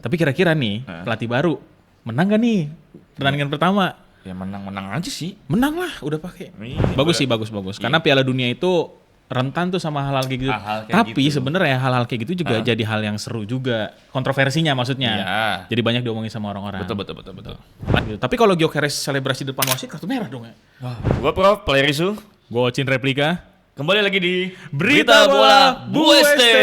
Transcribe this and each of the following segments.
Tapi kira-kira nih, pelatih baru menang gak nih pertandingan pertama? Ya menang-menang aja sih. Menang lah, udah pakai. Iya, Bagus sih, bagus. Iya. Karena Piala Dunia itu rentan tuh sama hal-hal kayak gitu. Hal-hal kayak Tapi gitu. sebenarnya hal-hal kayak gitu juga jadi hal yang seru juga. Kontroversinya maksudnya. Iya. Jadi banyak diomongin sama orang-orang. Betul. Gitu. Tapi kalau Gyökeres selebrasi depan wasit kartu merah dong ya. Gua Prof, player isu. Gue Cin Replika. Kembali lagi di Berita Bola Bueste.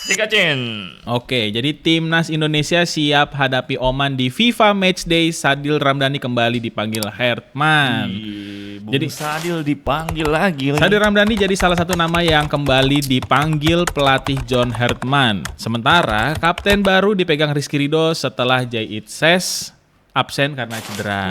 Sikacin. Oke, jadi timnas Indonesia siap hadapi Oman di FIFA Matchday. Sadil Ramdhani kembali dipanggil Hertman. Jadi Sadil dipanggil lagi. Sadil Ramdhani jadi salah satu nama yang kembali dipanggil pelatih John Hertman. Sementara kapten baru dipegang Rizky Ridho setelah Jay Itses absen karena cedera.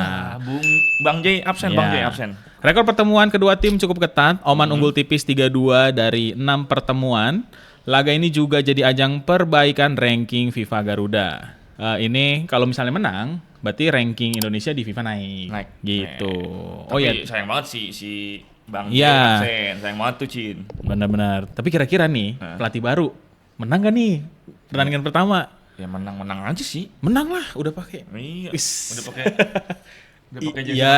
Bang J absen, Ya. Bang J absen. Rekor pertemuan kedua tim cukup ketat. Oman unggul tipis 3-2 dari 6 pertemuan. Laga ini juga jadi ajang perbaikan ranking FIFA Garuda. Ini kalau misalnya menang, berarti ranking Indonesia di FIFA naik. Gitu. Tapi sayang banget si Bang J Iya. absen. Sayang banget tuh, Cin. Benar-benar. Tapi kira-kira nih, pelatih baru menang gak nih pertandingan pertama? Ya menang-menang aja sih. Menang lah, udah pakai. Iya. Wis. Udah pakai jersey Iya. Indonesia.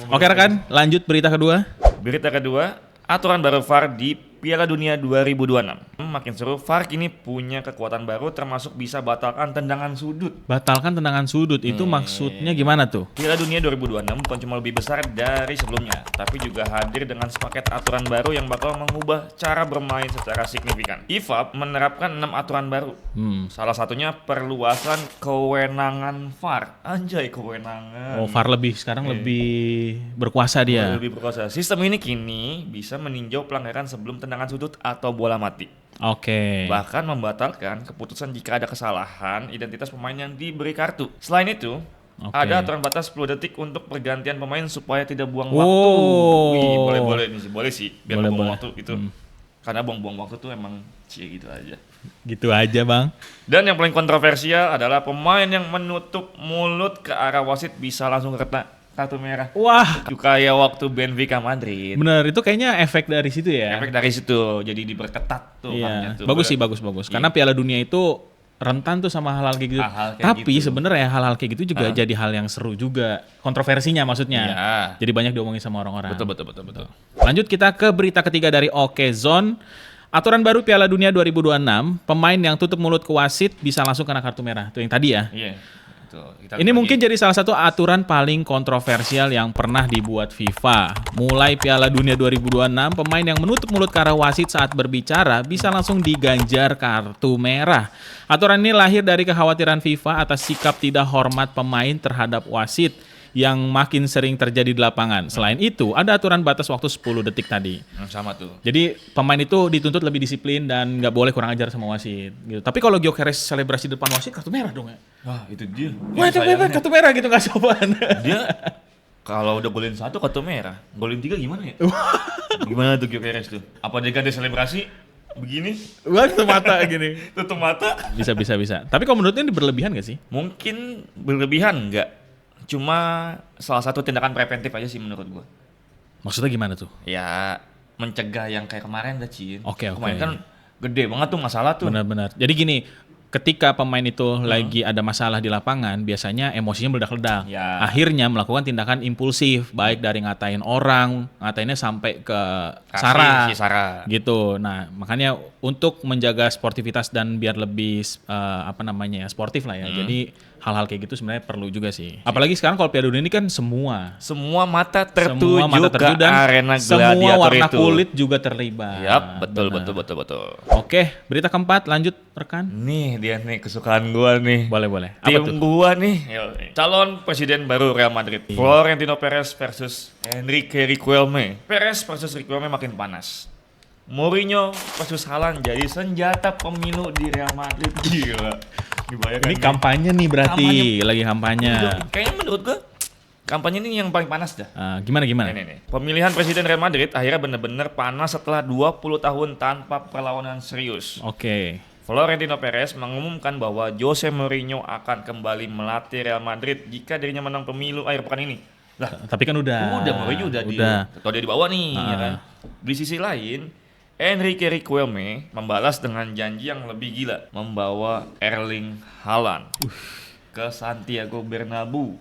Oke rekan, lanjut berita kedua. Berita kedua, aturan baru VAR di Piala Dunia 2026. Makin seru, VAR kini punya kekuatan baru termasuk bisa batalkan tendangan sudut. Batalkan tendangan sudut, itu maksudnya gimana tuh? Piala Dunia 2026 bukan cuma lebih besar dari sebelumnya, tapi juga hadir dengan sepaket aturan baru yang bakal mengubah cara bermain secara signifikan. IFAB menerapkan 6 aturan baru. Salah satunya perluasan kewenangan VAR. Anjay, kewenangan. Oh, VAR sekarang lebih berkuasa dia. Lebih berkuasa. Sistem ini kini bisa meninjau pelanggaran sebelum tendangan sudut atau bola mati. Oke. Bahkan membatalkan keputusan jika ada kesalahan identitas pemain yang diberi kartu. Selain itu, ada aturan batas 10 detik untuk pergantian pemain supaya tidak buang waktu. Wih, boleh sih, biar nggak buang waktu itu. Karena buang-buang waktu tuh emang gitu aja. Gitu aja, Bang. Dan yang paling kontroversial adalah pemain yang menutup mulut ke arah wasit bisa langsung kena kartu merah. Wah, Kayak waktu Benfica Madrid. bener, itu kayaknya efek dari situ ya. Efek dari situ, jadi diperketat tuh. Iya. tuh. Bagus sih, bagus. Karena Piala Dunia itu rentan tuh sama hal-hal kayak gitu. Hal-hal kayak Tapi gitu. sebenarnya hal-hal kayak gitu juga jadi hal yang seru juga. Kontroversinya maksudnya. Iya. Jadi banyak diomongin sama orang-orang. Betul. Lanjut kita ke berita ketiga dari Okezone. Aturan baru Piala Dunia 2026, pemain yang tutup mulut ke wasit bisa langsung kena kartu merah. Itu yang tadi ya. Iya. Ini mungkin jadi salah satu aturan paling kontroversial yang pernah dibuat FIFA. Mulai Piala Dunia 2026, pemain yang menutup mulut ke arah wasit saat berbicara bisa langsung diganjar kartu merah. Aturan ini lahir dari kekhawatiran FIFA atas sikap tidak hormat pemain terhadap wasit yang makin sering terjadi di lapangan. Selain itu, ada aturan batas waktu 10 detik tadi. Sama tuh. Jadi pemain itu dituntut lebih disiplin dan nggak boleh kurang ajar sama wasit. Gitu. Tapi kalau Gyökeres selebrasi depan wasit kartu merah dong ya. Wah, itu dia. Wah, kartu merah gitu nggak sopan. Dia kalau udah golin 1 kartu merah, golin 3 gimana ya? Gimana tuh Gyökeres tuh? Apa dia ganti selebrasi begini? Wah, tutup mata gini. Tutup mata? Bisa. Tapi kalau menurutnya ini berlebihan gak sih? Mungkin berlebihan enggak. Cuma salah satu tindakan preventif aja sih menurut gua. Maksudnya gimana tuh? Ya mencegah yang kayak kemarin dah, Cin. Oke. Kemarin kan gede banget tuh masalah tuh. Benar. Jadi gini, ketika pemain itu lagi ada masalah di lapangan, biasanya emosinya meledak-ledak. Ya. Akhirnya melakukan tindakan impulsif, baik dari ngatain orang, ngatainnya sampai ke Kasih si Sarah. gitu. Nah, makanya untuk menjaga sportivitas dan biar lebih sportif lah ya. Jadi hal-hal kayak gitu sebenarnya perlu juga sih. Apalagi sekarang kalau Piala Dunia ini kan semua Mata tertuju ke dan arena semua gladiator warna itu. kulit juga terlibat. Yap, betul. Oke, berita keempat lanjut rekan. Nih dia nih kesukaan gua nih. Boleh. Apa Tim tuh? gua nih, calon presiden baru Real Madrid, Florentino Perez versus Enrique Riquelme. Perez versus Riquelme makin panas. Mourinho versus Haaland jadi senjata pemilu di Real Madrid. Gila. Dibayangkan Ini kampanye nih berarti, lagi kampanye. Kayaknya menurut gua kampanye ini yang paling panas dah. Gimana? Nih. Pemilihan presiden Real Madrid akhirnya benar-benar panas setelah 20 tahun tanpa perlawanan serius. Oke. Florentino Perez mengumumkan bahwa Jose Mourinho akan kembali melatih Real Madrid jika dirinya menang pemilu akhir pekan ini. Lah, Tapi kan udah. Mourinho udah. Kalau dia dibawa nih, ya kan. Di sisi lain, Enrique Riquelme membalas dengan janji yang lebih gila, membawa Erling Haaland ke Santiago Bernabeu.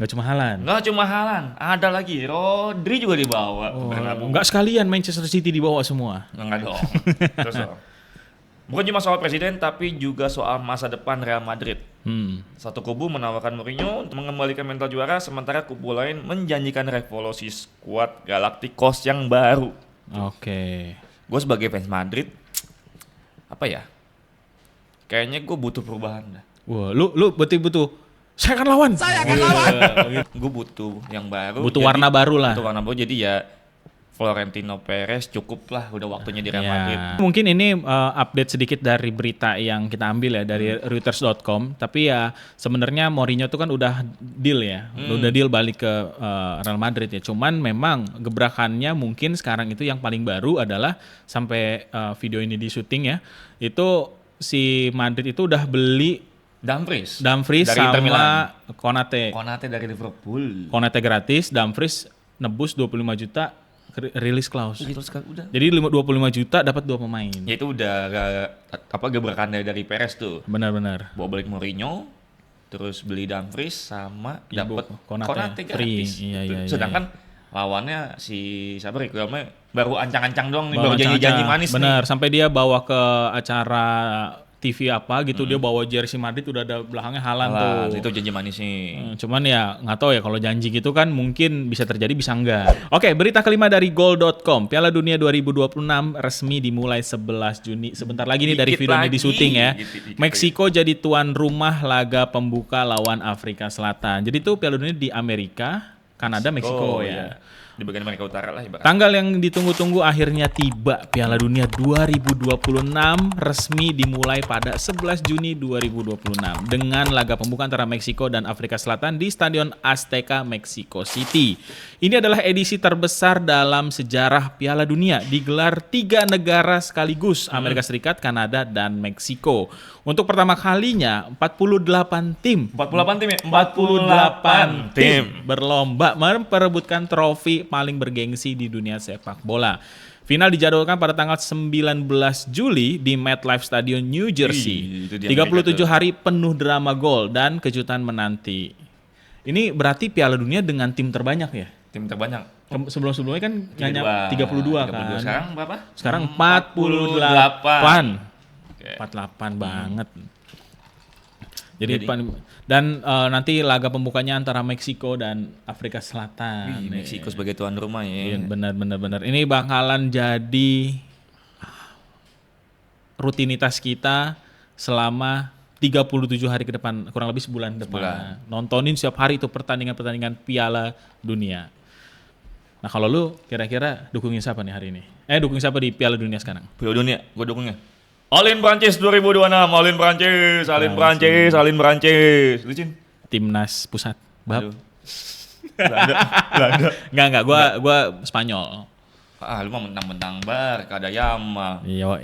Nggak cuma Haaland. Nggak cuma Haaland, ada lagi Rodri juga dibawa ke Bernabeu. Nggak sekalian Manchester City dibawa semua. Enggak dong. Terus dong. Bukan cuma soal presiden, tapi juga soal masa depan Real Madrid. Satu kubu menawarkan Mourinho untuk mengembalikan mental juara, sementara kubu lain menjanjikan revolusi skuad Galacticos yang baru. Oke. Gue sebagai fans Madrid, apa ya? Kayaknya gue butuh perubahan dah. Wah, lu butuh. Saya akan lawan. Gue butuh yang baru. Butuh warna baru lah. Butuh warna baru, jadi ya Florentino Perez cukup lah, udah waktunya di Real Madrid. Mungkin ini update sedikit dari berita yang kita ambil ya dari Reuters.com. Tapi ya sebenarnya Mourinho tuh kan udah deal ya, udah deal balik ke Real Madrid ya. Cuman memang gebrakannya mungkin sekarang itu yang paling baru adalah sampai video ini di syuting ya, itu si Madrid itu udah beli Dumfries dari Inter sama Milan. Konate dari Liverpool. Konate gratis, Dumfries nebus 25 juta rilis clause. Gitu sekali udah. Jadi 25 juta dapat 2 pemain. Ya itu udah gebrakan dari Perez tuh. Benar-benar. Bawa balik Mourinho, terus beli Dumfries sama dapat Konate gratis. Free. Iya. Sedangkan lawannya si siapa Riquelme baru ancang-ancang doang nih, Bawa baru janji-janji manis bener, nih. sampai dia bawa ke acara TV apa gitu, dia bawa jersey Madrid udah ada belakangnya Haaland tuh. Itu janji manis nih. Cuman ya nggak tahu ya kalau janji gitu kan mungkin bisa terjadi bisa enggak. Oke, berita kelima dari Goal.com. Piala Dunia 2026 resmi dimulai 11 Juni. Sebentar lagi nih dari videonya di syuting ya. Meksiko jadi tuan rumah laga pembuka lawan Afrika Selatan. Jadi tuh Piala Dunia di Amerika, Kanada, Meksiko ya. Di bagian Amerika Utara lah ibaratnya. Tanggal yang ditunggu-tunggu akhirnya tiba. Piala Dunia 2026 resmi dimulai pada 11 Juni 2026 dengan laga pembuka antara Meksiko dan Afrika Selatan di Stadion Azteca Mexico City. Ini adalah edisi terbesar dalam sejarah Piala Dunia, digelar 3 negara sekaligus, Amerika Serikat, Kanada, dan Meksiko. Untuk pertama kalinya 48 tim 48 tim berlomba memperebutkan trofi paling bergengsi di dunia sepak bola. Final dijadwalkan pada tanggal 19 Juli di MetLife Stadium, New Jersey. 37 hari penuh drama gol dan kejutan menanti. Ini berarti Piala Dunia dengan tim terbanyak ya? Tim terbanyak. Sebelum-sebelumnya kan hanya 32 kan. Sekarang berapa? Sekarang 48. 48 banget. Jadi dan nanti laga pembukanya antara Meksiko dan Afrika Selatan. Meksiko sebagai tuan rumah ya. Iya, benar. Ini bakalan jadi rutinitas kita selama 37 hari ke depan, kurang lebih sebulan depan. Nontonin setiap hari itu pertandingan Piala Dunia. Nah, kalau lu kira-kira dukungin siapa nih hari ini? Dukungin siapa di Piala Dunia sekarang? Piala Dunia, gue dukungnya All-in Prancis 2026, All-in Prancis. Lucin. Timnas pusat. Bab. Belanda. Enggak, gua Spanyol. Lu mah mentang-mentang Barca ada Yama. Iya,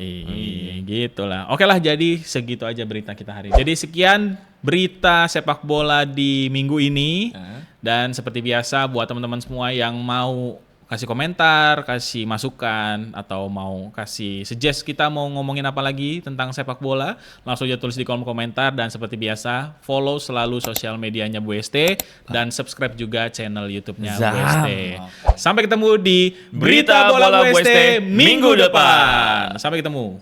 gitulah. Oke lah, jadi segitu aja berita kita hari ini. Jadi sekian berita sepak bola di minggu ini. Dan seperti biasa buat teman-teman semua yang mau kasih komentar, kasih masukan, atau mau kasih suggest kita mau ngomongin apa lagi tentang sepak bola, langsung aja tulis di kolom komentar. Dan seperti biasa, follow selalu sosial medianya Bu ST dan subscribe juga channel YouTube-nya Bu ST. Sampai ketemu di Berita Bola Bu ST minggu depan. Sampai ketemu.